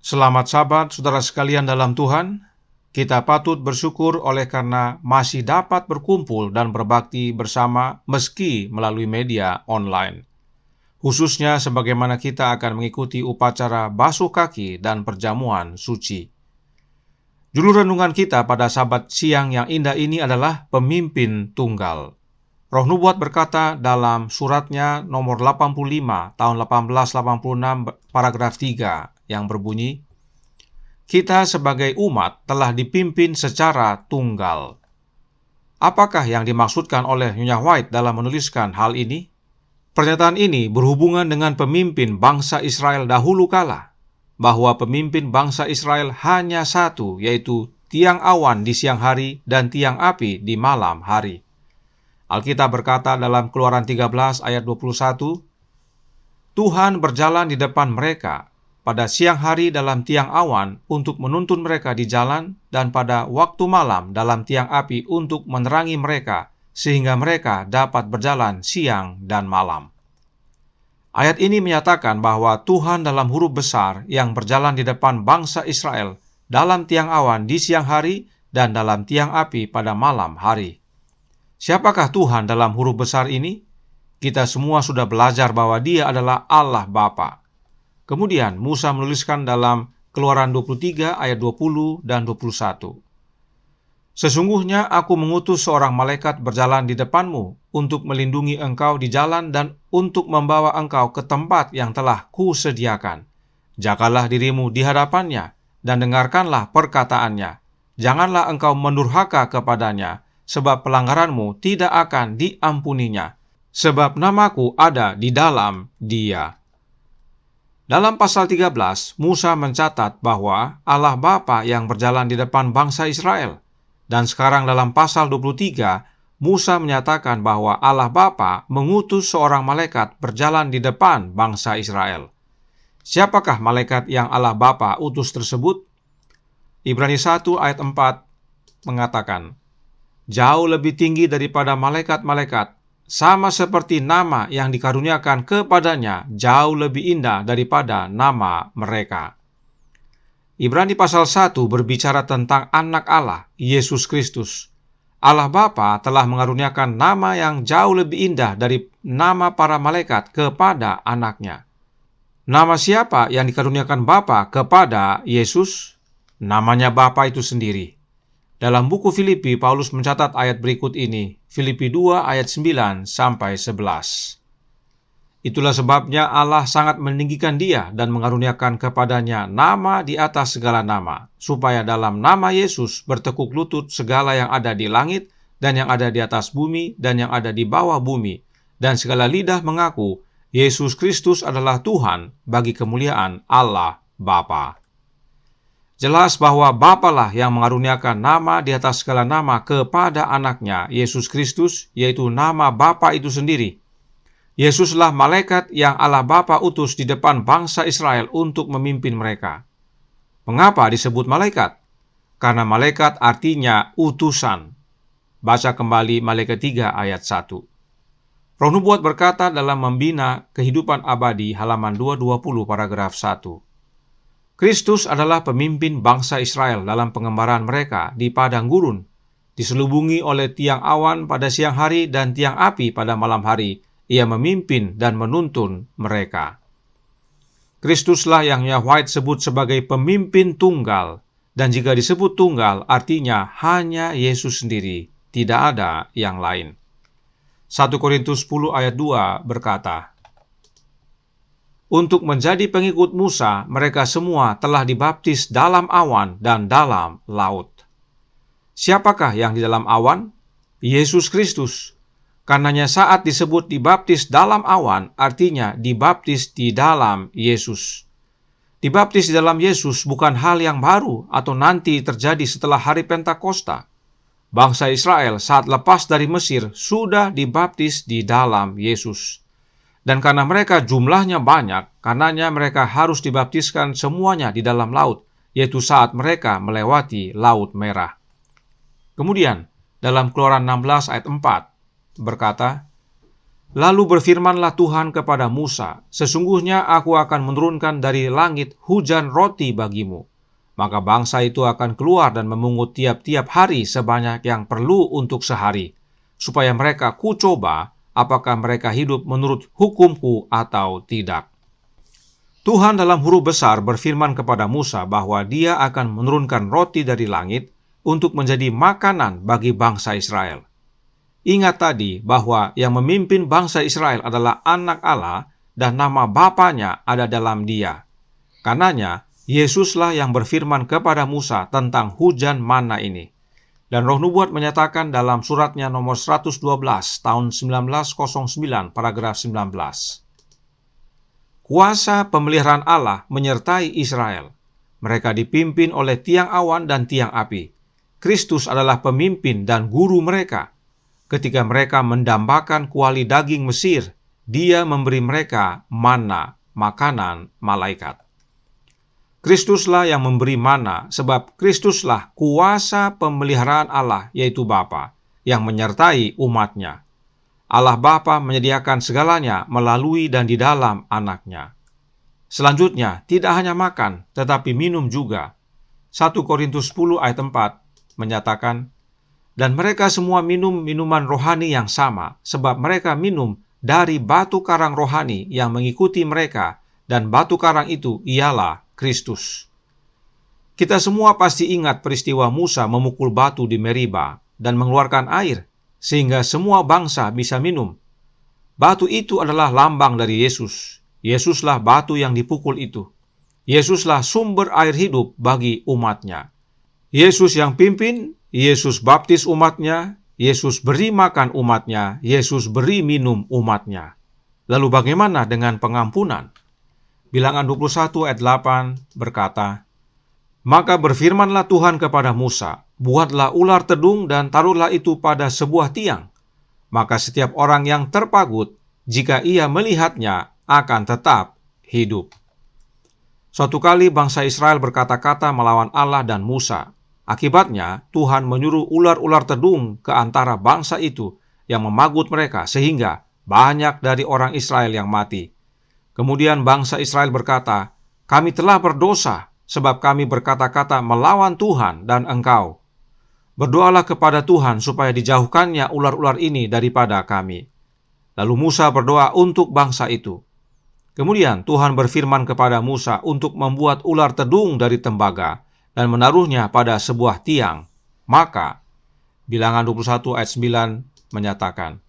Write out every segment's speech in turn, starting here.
Selamat Sabat, saudara sekalian dalam Tuhan. Kita patut bersyukur oleh karena masih dapat berkumpul dan berbakti bersama meski melalui media online. Khususnya sebagaimana kita akan mengikuti upacara basuh kaki dan perjamuan suci. Judul renungan kita pada Sabat siang yang indah ini adalah Pemimpin Tunggal. Roh Nubuat berkata dalam suratnya nomor 85 tahun 1886 paragraf 3 yang berbunyi, "Kita sebagai umat telah dipimpin secara tunggal." Apakah yang dimaksudkan oleh Nyonya White dalam menuliskan hal ini? Pernyataan ini berhubungan dengan pemimpin bangsa Israel dahulu kala, bahwa pemimpin bangsa Israel hanya satu, yaitu tiang awan di siang hari dan tiang api di malam hari. Alkitab berkata dalam Keluaran 13 ayat 21, "Tuhan berjalan di depan mereka pada siang hari dalam tiang awan untuk menuntun mereka di jalan, dan pada waktu malam dalam tiang api untuk menerangi mereka, sehingga mereka dapat berjalan siang dan malam." Ayat ini menyatakan bahwa Tuhan dalam huruf besar yang berjalan di depan bangsa Israel dalam tiang awan di siang hari dan dalam tiang api pada malam hari. Siapakah Tuhan dalam huruf besar ini? Kita semua sudah belajar bahwa Dia adalah Allah Bapa. Kemudian Musa menuliskan dalam Keluaran 23 ayat 20 dan 21. "Sesungguhnya aku mengutus seorang malaikat berjalan di depanmu untuk melindungi engkau di jalan dan untuk membawa engkau ke tempat yang telah kusediakan. Jagalah dirimu di hadapannya dan dengarkanlah perkataannya. Janganlah engkau mendurhaka kepadanya, sebab pelanggaranmu tidak akan diampuninya, sebab namaku ada di dalam dia." Dalam pasal 13, Musa mencatat bahwa Allah Bapa yang berjalan di depan bangsa Israel. Dan sekarang dalam pasal 23, Musa menyatakan bahwa Allah Bapa mengutus seorang malaikat berjalan di depan bangsa Israel. Siapakah malaikat yang Allah Bapa utus tersebut? Ibrani 1 ayat 4 mengatakan, "Jauh lebih tinggi daripada malaikat-malaikat, sama seperti nama yang dikaruniakan kepadanya jauh lebih indah daripada nama mereka." Ibrani pasal 1 berbicara tentang anak Allah, Yesus Kristus. Allah Bapa telah mengaruniakan nama yang jauh lebih indah dari nama para malaikat kepada anaknya. Nama siapa yang dikaruniakan Bapa kepada Yesus? Namanya Bapa itu sendiri. Dalam buku Filipi, Paulus mencatat ayat berikut ini, Filipi 2 ayat 9 sampai 11. "Itulah sebabnya Allah sangat meninggikan Dia dan mengaruniakan kepadanya nama di atas segala nama, supaya dalam nama Yesus bertekuk lutut segala yang ada di langit dan yang ada di atas bumi dan yang ada di bawah bumi, dan segala lidah mengaku Yesus Kristus adalah Tuhan, bagi kemuliaan Allah Bapa." Jelas bahwa Bapalah yang mengaruniakan nama di atas segala nama kepada anaknya, Yesus Kristus, yaitu nama Bapa itu sendiri. Yesuslah malaikat yang Allah Bapa utus di depan bangsa Israel untuk memimpin mereka. Mengapa disebut malaikat? Karena malaikat artinya utusan. Baca kembali Malaikat 3 ayat 1. Roh Nubuat berkata dalam Membina Kehidupan Abadi halaman 220 paragraf 1. Kristus adalah pemimpin bangsa Israel dalam pengembaraan mereka di padang gurun, diselubungi oleh tiang awan pada siang hari dan tiang api pada malam hari. Ia memimpin dan menuntun mereka. Kristuslah yang Nyonya White sebut sebagai pemimpin tunggal, dan jika disebut tunggal artinya hanya Yesus sendiri, tidak ada yang lain. 1 Korintus 10 ayat 2 berkata, "Untuk menjadi pengikut Musa, mereka semua telah dibaptis dalam awan dan dalam laut." Siapakah yang di dalam awan? Yesus Kristus. Karenanya saat disebut dibaptis dalam awan, artinya dibaptis di dalam Yesus. Dibaptis di dalam Yesus bukan hal yang baru atau nanti terjadi setelah hari Pentakosta. Bangsa Israel saat lepas dari Mesir sudah dibaptis di dalam Yesus. Dan karena mereka jumlahnya banyak, karenanya mereka harus dibaptiskan semuanya di dalam laut, yaitu saat mereka melewati Laut Merah. Kemudian, dalam Keluaran 16 ayat 4, berkata, Lalu berfirmanlah Tuhan kepada Musa, "Sesungguhnya aku akan menurunkan dari langit hujan roti bagimu. Maka bangsa itu akan keluar dan memungut tiap-tiap hari sebanyak yang perlu untuk sehari, supaya mereka kucoba apakah mereka hidup menurut hukumku atau tidak." Tuhan dalam huruf besar berfirman kepada Musa bahwa Dia akan menurunkan roti dari langit untuk menjadi makanan bagi bangsa Israel. Ingat tadi bahwa yang memimpin bangsa Israel adalah Anak Allah dan nama Bapanya ada dalam Dia. Karenanya, Yesuslah yang berfirman kepada Musa tentang hujan mana ini. Dan Roh Nubuat menyatakan dalam suratnya nomor 112 tahun 1909 paragraf 19. Kuasa pemeliharaan Allah menyertai Israel. Mereka dipimpin oleh tiang awan dan tiang api. Kristus adalah pemimpin dan guru mereka. Ketika mereka mendambakan kuali daging Mesir, Dia memberi mereka mana, makanan malaikat. Kristuslah yang memberi mana, sebab Kristuslah kuasa pemeliharaan Allah, yaitu Bapa, yang menyertai umatnya. Allah Bapa menyediakan segalanya melalui dan di dalam Anaknya. Selanjutnya, tidak hanya makan, tetapi minum juga. 1 Korintus 10 ayat 4 menyatakan, "Dan mereka semua minum minuman rohani yang sama, sebab mereka minum dari batu karang rohani yang mengikuti mereka, dan batu karang itu ialah Kristus." Kita semua pasti ingat peristiwa Musa memukul batu di Meriba dan mengeluarkan air, sehingga semua bangsa bisa minum. Batu itu adalah lambang dari Yesus. Yesuslah batu yang dipukul itu. Yesuslah sumber air hidup bagi umatnya. Yesus yang pimpin, Yesus baptis umatnya, Yesus beri makan umatnya, Yesus beri minum umatnya. Lalu bagaimana dengan pengampunan? Bilangan 21 ayat 8 berkata, "Maka berfirmanlah Tuhan kepada Musa, buatlah ular tedung dan taruhlah itu pada sebuah tiang. Maka setiap orang yang terpagut, jika ia melihatnya, akan tetap hidup." Suatu kali bangsa Israel berkata-kata melawan Allah dan Musa. Akibatnya, Tuhan menyuruh ular-ular tedung ke antara bangsa itu yang memagut mereka, sehingga banyak dari orang Israel yang mati. Kemudian bangsa Israel berkata, "Kami telah berdosa, sebab kami berkata-kata melawan Tuhan dan Engkau. Berdoalah kepada Tuhan supaya dijauhkannya ular-ular ini daripada kami." Lalu Musa berdoa untuk bangsa itu. Kemudian Tuhan berfirman kepada Musa untuk membuat ular tedung dari tembaga dan menaruhnya pada sebuah tiang. Maka, Bilangan 21 ayat 9 menyatakan,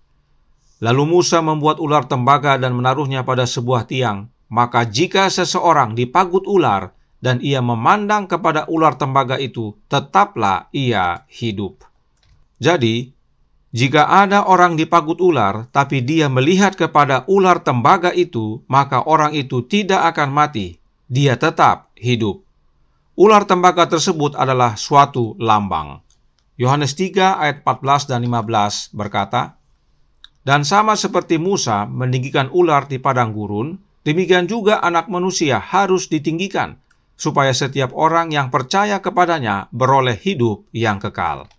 "Lalu Musa membuat ular tembaga dan menaruhnya pada sebuah tiang. Maka jika seseorang dipagut ular dan ia memandang kepada ular tembaga itu, tetaplah ia hidup." Jadi, jika ada orang dipagut ular, tapi dia melihat kepada ular tembaga itu, maka orang itu tidak akan mati. Dia tetap hidup. Ular tembaga tersebut adalah suatu lambang. Yohanes 3 ayat 14 dan 15 berkata, "Dan sama seperti Musa meninggikan ular di padang gurun, demikian juga Anak Manusia harus ditinggikan, supaya setiap orang yang percaya kepadanya beroleh hidup yang kekal."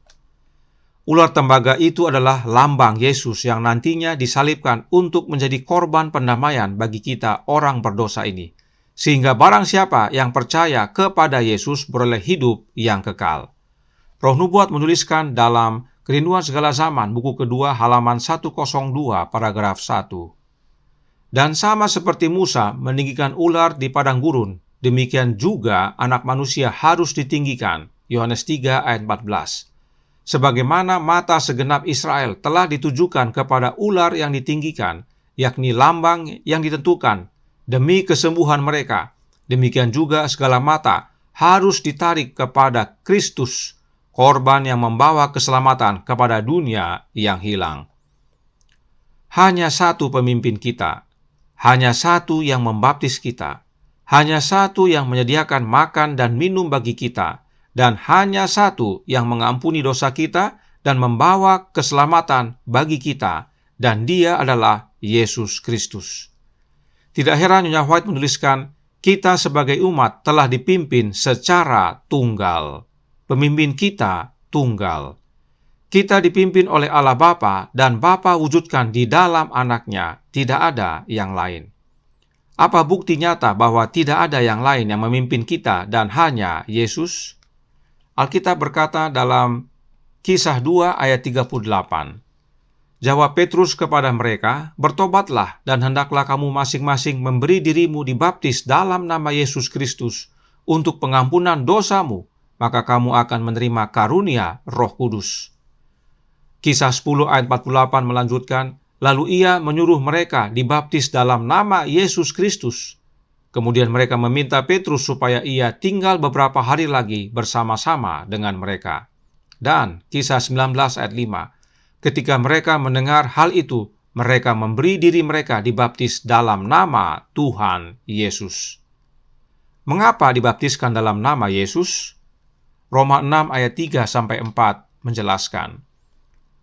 Ular tembaga itu adalah lambang Yesus yang nantinya disalibkan untuk menjadi korban pendamaian bagi kita orang berdosa ini, sehingga barang siapa yang percaya kepada Yesus beroleh hidup yang kekal. Roh Nubuat menuliskan dalam Kerinduan Segala Zaman, buku kedua, halaman 102, paragraf 1. "Dan sama seperti Musa meninggikan ular di padang gurun, demikian juga Anak Manusia harus ditinggikan." Yohanes 3 ayat 14. Sebagaimana mata segenap Israel telah ditujukan kepada ular yang ditinggikan, yakni lambang yang ditentukan demi kesembuhan mereka, demikian juga segala mata harus ditarik kepada Kristus, korban yang membawa keselamatan kepada dunia yang hilang. Hanya satu pemimpin kita, hanya satu yang membaptis kita, hanya satu yang menyediakan makan dan minum bagi kita, dan hanya satu yang mengampuni dosa kita dan membawa keselamatan bagi kita, dan Dia adalah Yesus Kristus. Tidak heran Nyonya White menuliskan, kita sebagai umat telah dipimpin secara tunggal. Pemimpin kita tunggal. Kita dipimpin oleh Allah Bapa dan Bapa wujudkan di dalam anaknya, tidak ada yang lain. Apa bukti nyata bahwa tidak ada yang lain yang memimpin kita dan hanya Yesus? Alkitab berkata dalam Kisah 2 ayat 38, jawab Petrus kepada mereka, bertobatlah dan hendaklah kamu masing-masing memberi dirimu dibaptis dalam nama Yesus Kristus untuk pengampunan dosamu, maka kamu akan menerima karunia Roh Kudus. Kisah 10 ayat 48 melanjutkan, lalu ia menyuruh mereka dibaptis dalam nama Yesus Kristus. Kemudian mereka meminta Petrus supaya ia tinggal beberapa hari lagi bersama-sama dengan mereka. Dan Kisah 19 ayat 5, ketika mereka mendengar hal itu, mereka memberi diri mereka dibaptis dalam nama Tuhan Yesus. Mengapa dibaptiskan dalam nama Yesus? Roma 6 ayat 3-4 menjelaskan,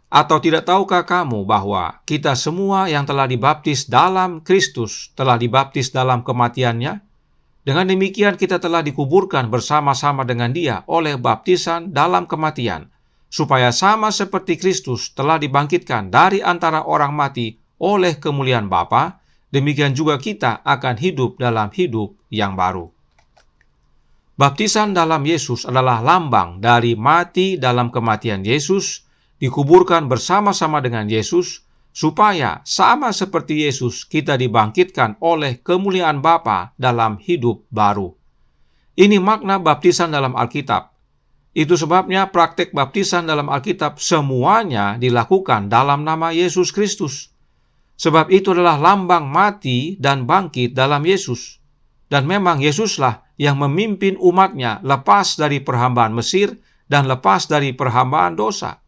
atau tidak tahukah kamu bahwa kita semua yang telah dibaptis dalam Kristus telah dibaptis dalam kematiannya? Dengan demikian kita telah dikuburkan bersama-sama dengan Dia oleh baptisan dalam kematian, supaya sama seperti Kristus telah dibangkitkan dari antara orang mati oleh kemuliaan Bapa, demikian juga kita akan hidup dalam hidup yang baru. Baptisan dalam Yesus adalah lambang dari mati dalam kematian Yesus, dikuburkan bersama-sama dengan Yesus, supaya sama seperti Yesus kita dibangkitkan oleh kemuliaan Bapa dalam hidup baru. Ini makna baptisan dalam Alkitab. Itu sebabnya praktek baptisan dalam Alkitab semuanya dilakukan dalam nama Yesus Kristus. Sebab itu adalah lambang mati dan bangkit dalam Yesus. Dan memang Yesuslah yang memimpin umatnya lepas dari perhambaan Mesir dan lepas dari perhambaan dosa.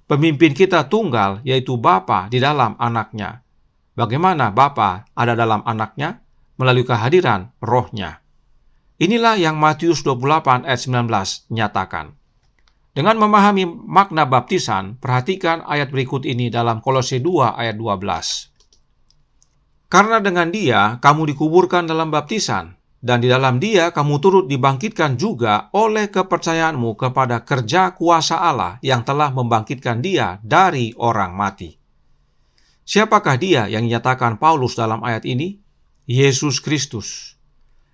Pemimpin kita tunggal, yaitu Bapa di dalam anaknya. Bagaimana Bapa ada dalam anaknya? Melalui kehadiran Roh-Nya. Inilah yang Matius 28 ayat 19 nyatakan. Dengan memahami makna baptisan, perhatikan ayat berikut ini dalam Kolose 2 ayat 12. Karena dengan Dia kamu dikuburkan dalam baptisan, dan di dalam Dia kamu turut dibangkitkan juga oleh kepercayaanmu kepada kerja kuasa Allah yang telah membangkitkan Dia dari orang mati. Siapakah Dia yang dinyatakan Paulus dalam ayat ini? Yesus Kristus.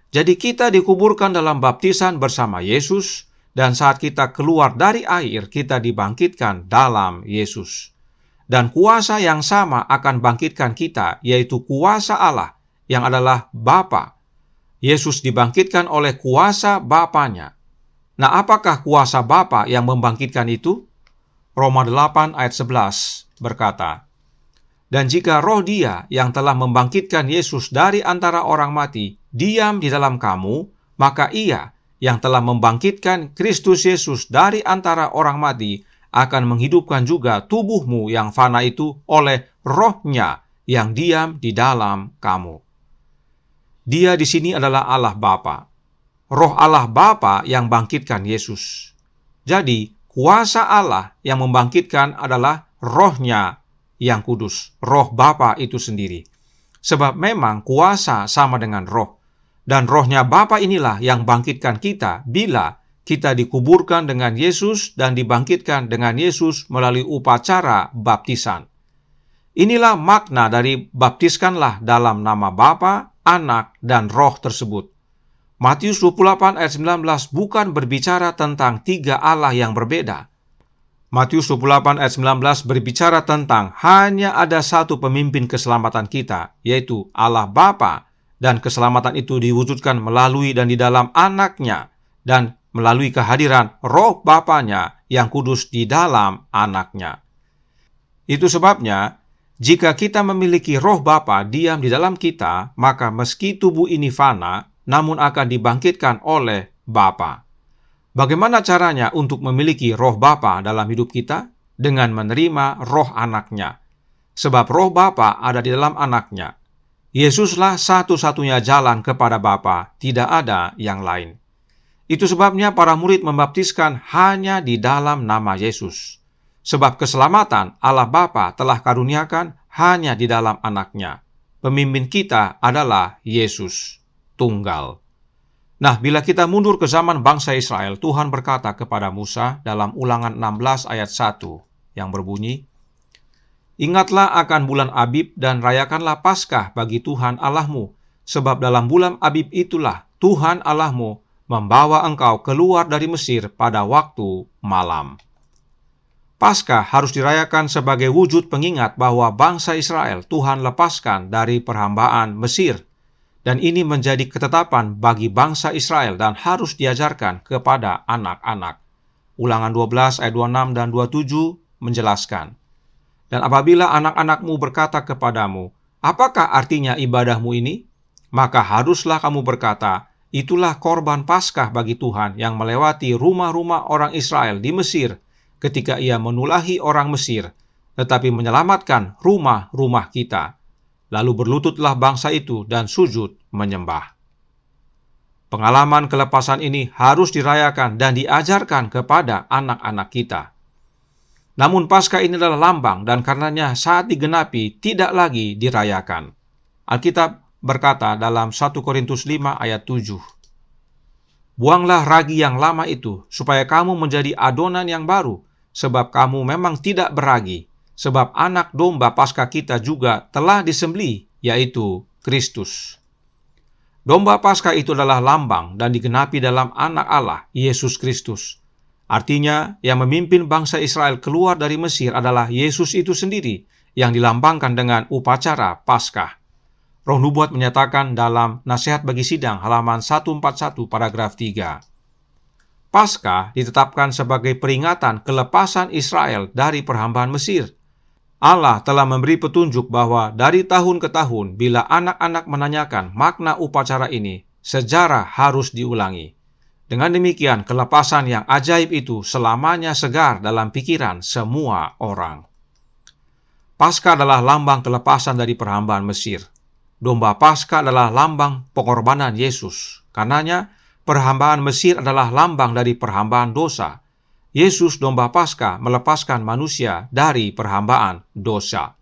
Jadi kita dikuburkan dalam baptisan bersama Yesus, dan saat kita keluar dari air, kita dibangkitkan dalam Yesus. Dan kuasa yang sama akan bangkitkan kita, yaitu kuasa Allah yang adalah Bapa. Yesus dibangkitkan oleh kuasa Bapanya. Nah, apakah kuasa Bapa yang membangkitkan itu? Roma 8 ayat 11 berkata, dan jika roh Dia yang telah membangkitkan Yesus dari antara orang mati diam di dalam kamu, maka Ia yang telah membangkitkan Kristus Yesus dari antara orang mati akan menghidupkan juga tubuhmu yang fana itu oleh Roh-Nya yang diam di dalam kamu. Dia di sini adalah Allah Bapa. Roh Allah Bapa yang bangkitkan Yesus. Jadi, kuasa Allah yang membangkitkan adalah Roh-Nya yang kudus, Roh Bapa itu sendiri. Sebab memang kuasa sama dengan Roh. Dan Roh-Nya Bapa inilah yang bangkitkan kita bila kita dikuburkan dengan Yesus dan dibangkitkan dengan Yesus melalui upacara baptisan. Inilah makna dari baptiskanlah dalam nama Bapa, Anak, dan Roh tersebut. Matius 28 ayat 19 bukan berbicara tentang tiga Allah yang berbeda. Matius 28 ayat 19 berbicara tentang hanya ada satu pemimpin keselamatan kita, yaitu Allah Bapa, dan keselamatan itu diwujudkan melalui dan di dalam Anaknya, dan melalui kehadiran Roh Bapanya yang kudus di dalam Anaknya. Itu sebabnya, jika kita memiliki Roh Bapa diam di dalam kita, maka meski tubuh ini fana, namun akan dibangkitkan oleh Bapa. Bagaimana caranya untuk memiliki Roh Bapa dalam hidup kita? Dengan menerima Roh Anaknya. Sebab Roh Bapa ada di dalam Anaknya. Yesuslah satu-satunya jalan kepada Bapa, tidak ada yang lain. Itu sebabnya para murid membaptiskan hanya di dalam nama Yesus. Sebab keselamatan Allah Bapa telah karuniakan hanya di dalam Anaknya. Pemimpin kita adalah Yesus, tunggal. Nah, bila kita mundur ke zaman bangsa Israel, Tuhan berkata kepada Musa dalam Ulangan 16 ayat 1 yang berbunyi, "Ingatlah akan bulan Abib dan rayakanlah Paskah bagi Tuhan Allahmu, sebab dalam bulan Abib itulah Tuhan Allahmu membawa engkau keluar dari Mesir pada waktu malam." Paskah harus dirayakan sebagai wujud pengingat bahwa bangsa Israel Tuhan lepaskan dari perhambaan Mesir. Dan ini menjadi ketetapan bagi bangsa Israel dan harus diajarkan kepada anak-anak. Ulangan 12 ayat 26 dan 27 menjelaskan. Dan apabila anak-anakmu berkata kepadamu, "Apakah artinya ibadahmu ini?" Maka haruslah kamu berkata, "Itulah korban Paskah bagi Tuhan yang melewati rumah-rumah orang Israel di Mesir ketika ia menulahi orang Mesir, tetapi menyelamatkan rumah-rumah kita." Lalu berlututlah bangsa itu dan sujud menyembah. Pengalaman kelepasan ini harus dirayakan dan diajarkan kepada anak-anak kita. Namun Paskah ini adalah lambang dan karenanya saat digenapi tidak lagi dirayakan. Alkitab berkata dalam 1 Korintus 5 ayat 7, "Buanglah ragi yang lama itu, supaya kamu menjadi adonan yang baru, sebab kamu memang tidak beragi. Sebab anak domba Paskah kita juga telah disembelih, yaitu Kristus." Domba Paskah itu adalah lambang dan digenapi dalam anak Allah, Yesus Kristus. Artinya, yang memimpin bangsa Israel keluar dari Mesir adalah Yesus itu sendiri, yang dilambangkan dengan upacara Paskah. Roh Nubuat menyatakan dalam Nasihat bagi Sidang halaman 141 paragraf 3. Paskah ditetapkan sebagai peringatan kelepasan Israel dari perhambaan Mesir. Allah telah memberi petunjuk bahwa dari tahun ke tahun, bila anak-anak menanyakan makna upacara ini, sejarah harus diulangi. Dengan demikian, kelepasan yang ajaib itu selamanya segar dalam pikiran semua orang. Paskah adalah lambang kelepasan dari perhambaan Mesir. Domba Paskah adalah lambang pengorbanan Yesus. Karenanya, perhambaan Mesir adalah lambang dari perhambaan dosa. Yesus domba Paskah melepaskan manusia dari perhambaan dosa.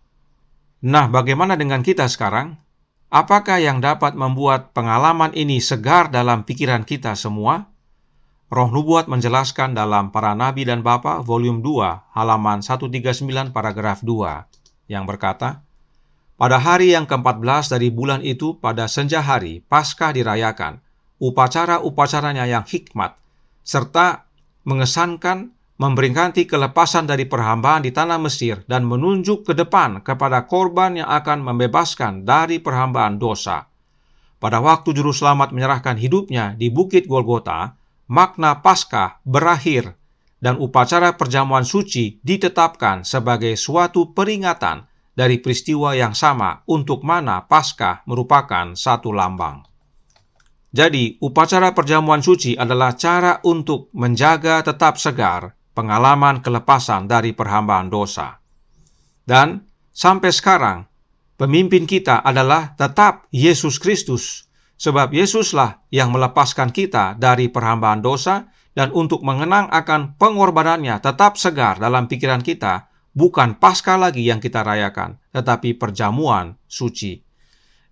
Nah, bagaimana dengan kita sekarang? Apakah yang dapat membuat pengalaman ini segar dalam pikiran kita semua? Roh Nubuat menjelaskan dalam Para Nabi dan Bapa volume 2 halaman 139 paragraf 2 yang berkata, "Pada hari yang ke-14 dari bulan itu pada senja hari Paskah dirayakan, upacara-upacaranya yang hikmat, serta mengesankan memperingati kelepasan dari perhambaan di tanah Mesir dan menunjuk ke depan kepada korban yang akan membebaskan dari perhambaan dosa. Pada waktu Juru Selamat menyerahkan hidupnya di Bukit Golgota, makna Paskah berakhir dan upacara perjamuan suci ditetapkan sebagai suatu peringatan dari peristiwa yang sama untuk mana Paskah merupakan satu lambang. Jadi, upacara perjamuan suci adalah cara untuk menjaga tetap segar pengalaman kelepasan dari perhambaan dosa. Dan sampai sekarang, pemimpin kita adalah tetap Yesus Kristus, sebab Yesuslah yang melepaskan kita dari perhambaan dosa, dan untuk mengenang akan pengorbanannya tetap segar dalam pikiran kita, bukan Paskah lagi yang kita rayakan, tetapi perjamuan suci,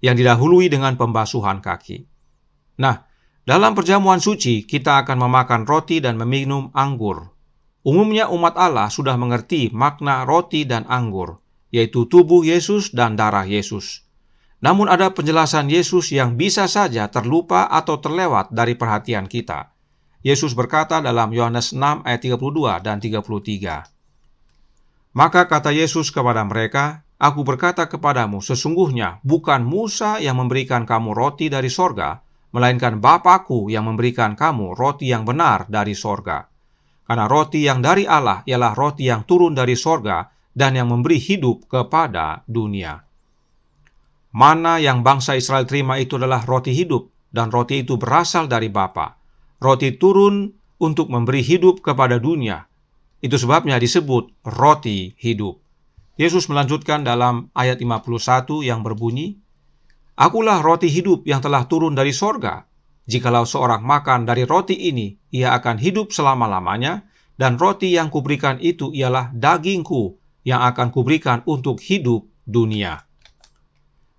yang didahului dengan pembasuhan kaki. Nah, dalam perjamuan suci, kita akan memakan roti dan meminum anggur. Umumnya umat Allah sudah mengerti makna roti dan anggur, yaitu tubuh Yesus dan darah Yesus. Namun ada penjelasan Yesus yang bisa saja terlupa atau terlewat dari perhatian kita. Yesus berkata dalam Yohanes 6 ayat 32 dan 33. Maka kata Yesus kepada mereka, "Aku berkata kepadamu, sesungguhnya bukan Musa yang memberikan kamu roti dari sorga, melainkan Bapa-Ku yang memberikan kamu roti yang benar dari sorga. Karena roti yang dari Allah ialah roti yang turun dari sorga dan yang memberi hidup kepada dunia." Mana yang bangsa Israel terima itu adalah roti hidup, dan roti itu berasal dari Bapa. Roti turun untuk memberi hidup kepada dunia. Itu sebabnya disebut roti hidup. Yesus melanjutkan dalam ayat 51 yang berbunyi, "Akulah roti hidup yang telah turun dari sorga. Jikalau seorang makan dari roti ini, ia akan hidup selama-lamanya, dan roti yang kuberikan itu ialah dagingku yang akan kuberikan untuk hidup dunia."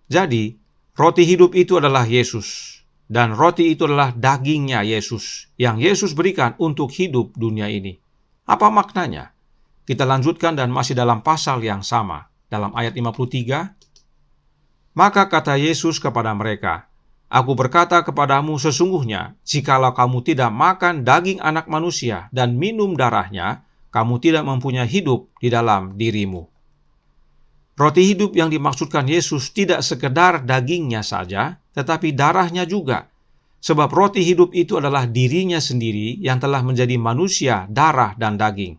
Jadi, roti hidup itu adalah Yesus. Dan roti itu adalah dagingnya Yesus, yang Yesus berikan untuk hidup dunia ini. Apa maknanya? Kita lanjutkan dan masih dalam pasal yang sama. Dalam ayat 53, maka kata Yesus kepada mereka, Aku berkata kepadamu sesungguhnya, jikalau kamu tidak makan daging anak manusia dan minum darahnya, kamu tidak mempunyai hidup di dalam dirimu. Roti hidup yang dimaksudkan Yesus tidak sekedar dagingnya saja, tetapi darahnya juga. Sebab roti hidup itu adalah dirinya sendiri yang telah menjadi manusia, darah dan daging.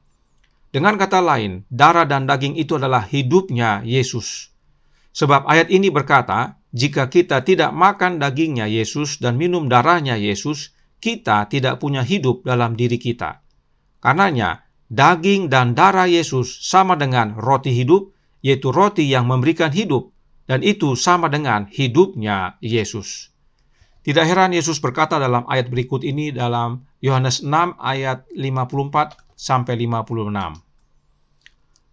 Dengan kata lain, darah dan daging itu adalah hidupnya Yesus. Sebab ayat ini berkata, jika kita tidak makan dagingnya Yesus dan minum darahnya Yesus, kita tidak punya hidup dalam diri kita. Karenanya, daging dan darah Yesus sama dengan roti hidup, yaitu roti yang memberikan hidup, dan itu sama dengan hidupnya Yesus. Tidak heran Yesus berkata dalam ayat berikut ini dalam Yohanes 6 ayat 54-56.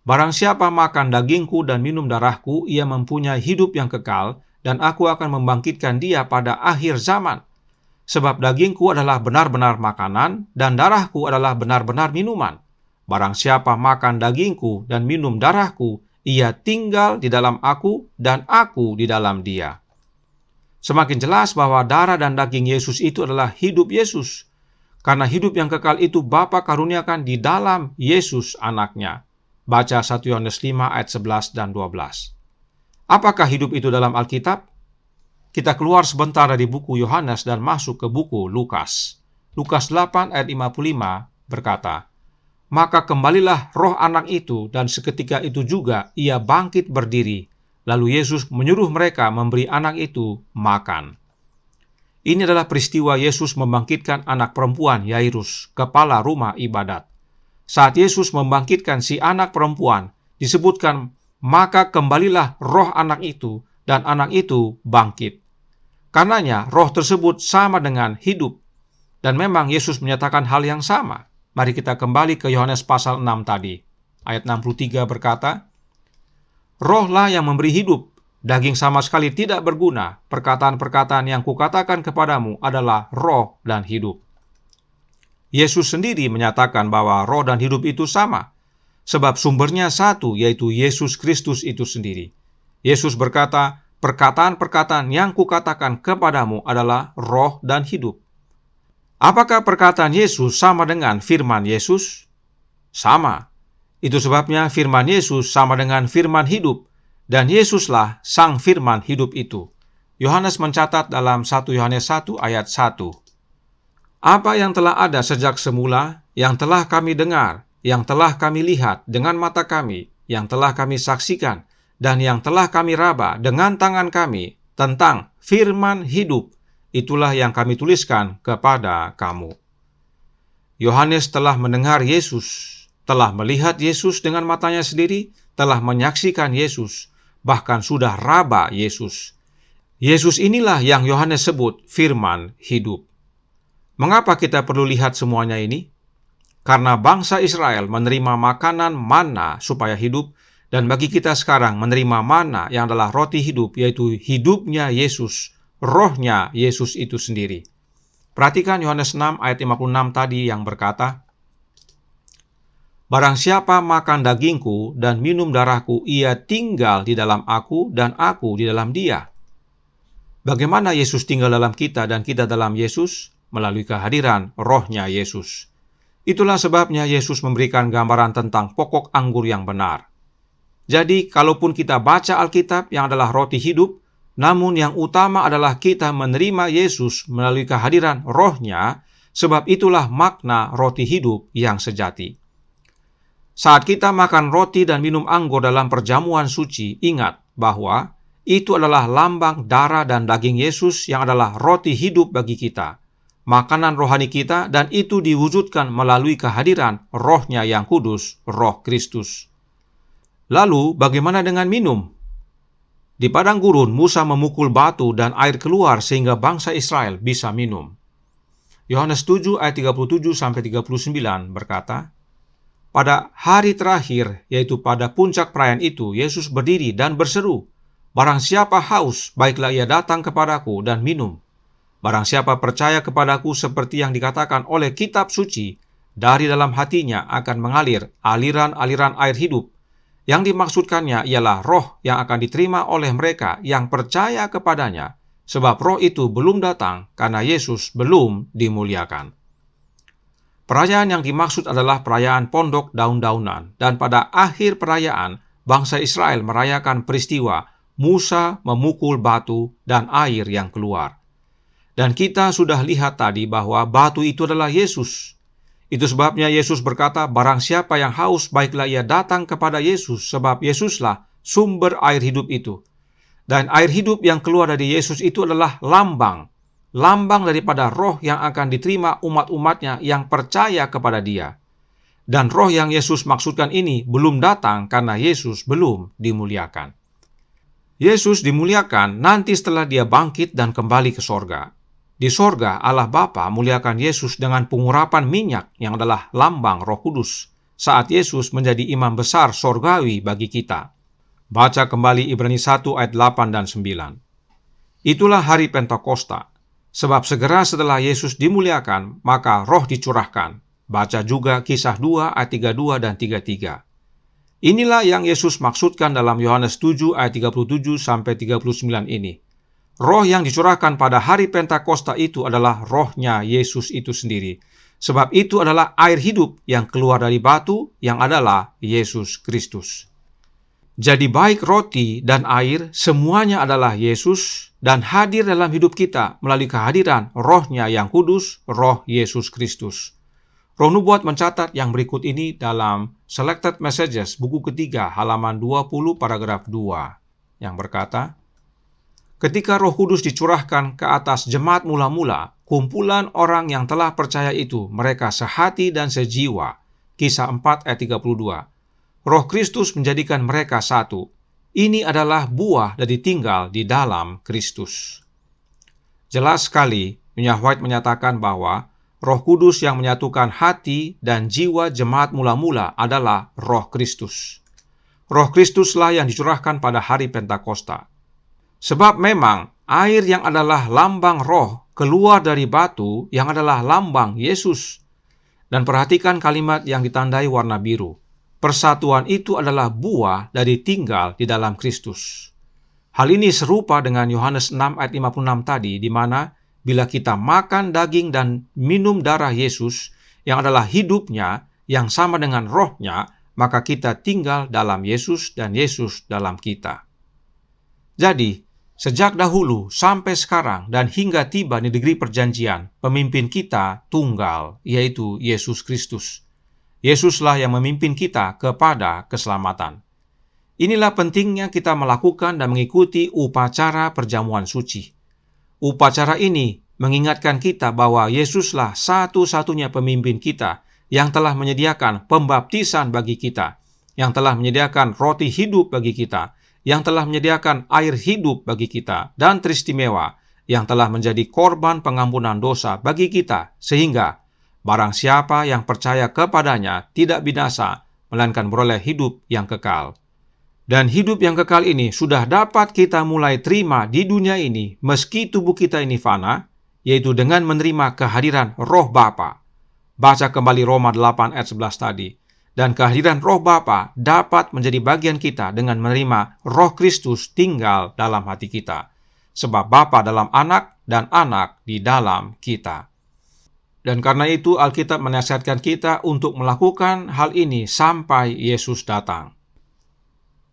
Barang siapa makan dagingku dan minum darahku, ia mempunyai hidup yang kekal, dan aku akan membangkitkan dia pada akhir zaman. Sebab dagingku adalah benar-benar makanan, dan darahku adalah benar-benar minuman. Barang siapa makan dagingku dan minum darahku, ia tinggal di dalam aku dan aku di dalam dia. Semakin jelas bahwa darah dan daging Yesus itu adalah hidup Yesus. Karena hidup yang kekal itu Bapa karuniakan di dalam Yesus anaknya. Baca 1 Yohanes 5 ayat 11 dan 12. Apakah hidup itu dalam Alkitab? Kita keluar sebentar dari buku Yohanes dan masuk ke buku Lukas. Lukas 8 ayat 55 berkata, Maka kembalilah roh anak itu, dan seketika itu juga ia bangkit berdiri. Lalu Yesus menyuruh mereka memberi anak itu makan. Ini adalah peristiwa Yesus membangkitkan anak perempuan Yairus, kepala rumah ibadat. Saat Yesus membangkitkan si anak perempuan, disebutkan, maka kembalilah roh anak itu, dan anak itu bangkit. Karenanya roh tersebut sama dengan hidup. Dan memang Yesus menyatakan hal yang sama. Mari kita kembali ke Yohanes pasal 6 tadi. Ayat 63 berkata, Rohlah yang memberi hidup, daging sama sekali tidak berguna. Perkataan-perkataan yang kukatakan kepadamu adalah roh dan hidup. Yesus sendiri menyatakan bahwa roh dan hidup itu sama, sebab sumbernya satu, yaitu Yesus Kristus itu sendiri. Yesus berkata, perkataan-perkataan yang kukatakan kepadamu adalah roh dan hidup. Apakah perkataan Yesus sama dengan firman Yesus? Sama. Itu sebabnya firman Yesus sama dengan firman hidup, dan Yesuslah sang firman hidup itu. Yohanes mencatat dalam 1 Yohanes 1 ayat 1. Apa yang telah ada sejak semula, yang telah kami dengar, yang telah kami lihat dengan mata kami, yang telah kami saksikan, dan yang telah kami raba dengan tangan kami tentang firman hidup, itulah yang kami tuliskan kepada kamu. Yohanes telah mendengar Yesus, telah melihat Yesus dengan matanya sendiri, telah menyaksikan Yesus, bahkan sudah raba Yesus. Yesus inilah yang Yohanes sebut firman hidup. Mengapa kita perlu lihat semuanya ini? Karena bangsa Israel menerima makanan manna supaya hidup, dan bagi kita sekarang menerima manna yang adalah roti hidup, yaitu hidupnya Yesus, rohnya Yesus itu sendiri. Perhatikan Yohanes 6 ayat 56 tadi yang berkata, Barang siapa makan dagingku dan minum darahku, ia tinggal di dalam aku dan aku di dalam dia. Bagaimana Yesus tinggal dalam kita dan kita dalam Yesus? Melalui kehadiran rohnya Yesus. Itulah sebabnya Yesus memberikan gambaran tentang pokok anggur yang benar. Jadi, kalaupun kita baca Alkitab yang adalah roti hidup, namun yang utama adalah kita menerima Yesus melalui kehadiran rohnya, sebab itulah makna roti hidup yang sejati. Saat kita makan roti dan minum anggur dalam perjamuan suci, ingat bahwa itu adalah lambang darah dan daging Yesus yang adalah roti hidup bagi kita, makanan rohani kita, dan itu diwujudkan melalui kehadiran rohnya yang kudus, roh Kristus. Lalu bagaimana dengan minum? Di padang gurun, Musa memukul batu dan air keluar sehingga bangsa Israel bisa minum. Yohanes 7 ayat 37-39 berkata, Pada hari terakhir, yaitu pada puncak perayaan itu, Yesus berdiri dan berseru, Barang siapa haus, baiklah ia datang kepadaku dan minum. Barang siapa percaya kepadaku seperti yang dikatakan oleh kitab suci, dari dalam hatinya akan mengalir aliran-aliran air hidup. Yang dimaksudkannya ialah roh yang akan diterima oleh mereka yang percaya kepadanya, sebab roh itu belum datang karena Yesus belum dimuliakan. Perayaan yang dimaksud adalah perayaan pondok daun-daunan, dan pada akhir perayaan, bangsa Israel merayakan peristiwa Musa memukul batu dan air yang keluar. Dan kita sudah lihat tadi bahwa batu itu adalah Yesus. Itu sebabnya Yesus berkata, barang siapa yang haus, baiklah ia datang kepada Yesus, sebab Yesuslah sumber air hidup itu. Dan air hidup yang keluar dari Yesus itu adalah lambang daripada roh yang akan diterima umat-umatnya yang percaya kepada dia. Dan roh yang Yesus maksudkan ini belum datang karena Yesus belum dimuliakan. Yesus dimuliakan nanti setelah dia bangkit dan kembali ke sorga. Di sorga, Allah Bapa muliakan Yesus dengan pengurapan minyak yang adalah lambang Roh Kudus saat Yesus menjadi imam besar sorgawi bagi kita. Baca kembali Ibrani 1 ayat 8 dan 9. Itulah hari Pentakosta, sebab segera setelah Yesus dimuliakan, maka roh dicurahkan. Baca juga Kisah 2 ayat 32 dan 33. Inilah yang Yesus maksudkan dalam Yohanes 7 ayat 37 sampai 39 ini. Roh yang dicurahkan pada hari Pentakosta itu adalah rohnya Yesus itu sendiri. Sebab itu adalah air hidup yang keluar dari batu yang adalah Yesus Kristus. Jadi baik roti dan air semuanya adalah Yesus dan hadir dalam hidup kita melalui kehadiran rohnya yang kudus, roh Yesus Kristus. Roh Nubuat mencatat yang berikut ini dalam Selected Messages buku ketiga halaman 20 paragraf 2 yang berkata, ketika Roh Kudus dicurahkan ke atas jemaat mula-mula, kumpulan orang yang telah percaya itu, mereka sehati dan sejiwa. Kisah 4 ayat 32. Roh Kristus menjadikan mereka satu. Ini adalah buah dari tinggal di dalam Kristus. Jelas sekali, Nyonya White menyatakan bahwa Roh Kudus yang menyatukan hati dan jiwa jemaat mula-mula adalah Roh Kristus. Roh Kristuslah yang dicurahkan pada hari Pentakosta. Sebab memang air yang adalah lambang roh keluar dari batu yang adalah lambang Yesus. Dan perhatikan kalimat yang ditandai warna biru. Persatuan itu adalah buah dari tinggal di dalam Kristus. Hal ini serupa dengan Yohanes 6 ayat 56 tadi, di mana bila kita makan daging dan minum darah Yesus yang adalah hidupnya yang sama dengan rohnya, maka kita tinggal dalam Yesus dan Yesus dalam kita. Jadi, sejak dahulu sampai sekarang dan hingga tiba di negeri perjanjian, pemimpin kita tunggal, yaitu Yesus Kristus. Yesuslah yang memimpin kita kepada keselamatan. Inilah pentingnya kita melakukan dan mengikuti upacara perjamuan suci. Upacara ini mengingatkan kita bahwa Yesuslah satu-satunya pemimpin kita yang telah menyediakan pembaptisan bagi kita, yang telah menyediakan roti hidup bagi kita, yang telah menyediakan air hidup bagi kita, dan teristimewa yang telah menjadi korban pengampunan dosa bagi kita, sehingga barang siapa yang percaya kepadanya tidak binasa, melainkan beroleh hidup yang kekal. Dan hidup yang kekal ini sudah dapat kita mulai terima di dunia ini, meski tubuh kita ini fana, yaitu dengan menerima kehadiran Roh Bapa. Baca kembali Roma 8 ayat 11 tadi. Dan kehadiran Roh Bapa dapat menjadi bagian kita dengan menerima Roh Kristus tinggal dalam hati kita. Sebab Bapa dalam Anak dan Anak di dalam kita. Dan karena itu Alkitab menasihatkan kita untuk melakukan hal ini sampai Yesus datang.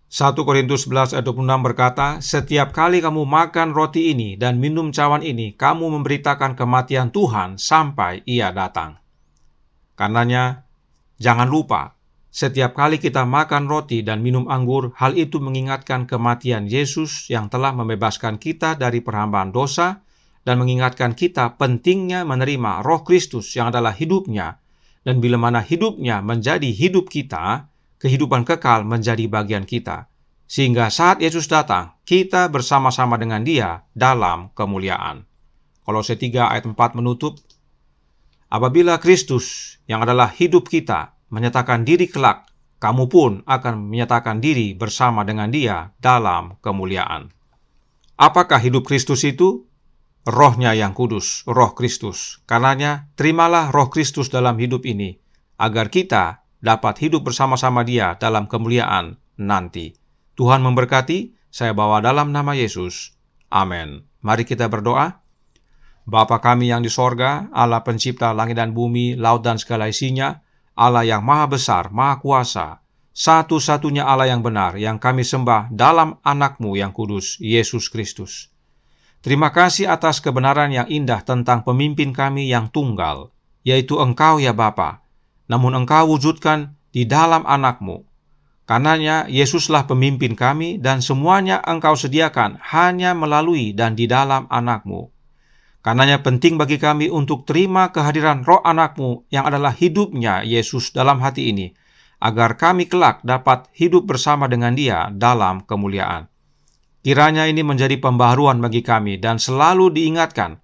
1 Korintus 11 ayat 26 berkata, setiap kali kamu makan roti ini dan minum cawan ini, kamu memberitakan kematian Tuhan sampai Ia datang. Karenanya, jangan lupa, setiap kali kita makan roti dan minum anggur, hal itu mengingatkan kematian Yesus yang telah membebaskan kita dari perhambaan dosa dan mengingatkan kita pentingnya menerima Roh Kristus yang adalah hidupnya. Dan bila mana hidupnya menjadi hidup kita, kehidupan kekal menjadi bagian kita. Sehingga saat Yesus datang, kita bersama-sama dengan Dia dalam kemuliaan. Kolose 3 ayat 4 menutup, apabila Kristus yang adalah hidup kita menyatakan diri kelak, kamu pun akan menyatakan diri bersama dengan Dia dalam kemuliaan. Apakah hidup Kristus itu? Roh-Nya yang kudus, Roh Kristus. Karenanya, terimalah Roh Kristus dalam hidup ini, agar kita dapat hidup bersama-sama Dia dalam kemuliaan nanti. Tuhan memberkati, saya bawa dalam nama Yesus. Amin. Mari kita berdoa. Bapa kami yang di sorga, Allah pencipta langit dan bumi, laut dan segala isinya, Allah yang maha besar, maha kuasa, satu-satunya Allah yang benar, yang kami sembah dalam anak-Mu yang kudus, Yesus Kristus. Terima kasih atas kebenaran yang indah tentang pemimpin kami yang tunggal, yaitu Engkau ya Bapa. Namun Engkau wujudkan di dalam anak-Mu. Karenanya Yesuslah pemimpin kami dan semuanya Engkau sediakan hanya melalui dan di dalam anak-Mu. Karenanya penting bagi kami untuk terima kehadiran Roh anak-Mu yang adalah hidupnya Yesus dalam hati ini, agar kami kelak dapat hidup bersama dengan Dia dalam kemuliaan. Kiranya ini menjadi pembaharuan bagi kami dan selalu diingatkan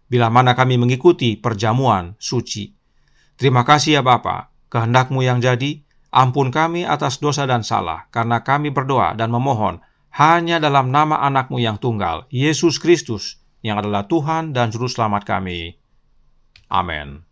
bila mana kami mengikuti perjamuan suci. Terima kasih ya Bapa, kehendak-Mu yang jadi, ampun kami atas dosa dan salah, karena kami berdoa dan memohon hanya dalam nama anak-Mu yang tunggal, Yesus Kristus, yang adalah Tuhan dan Juru Selamat kami. Amin.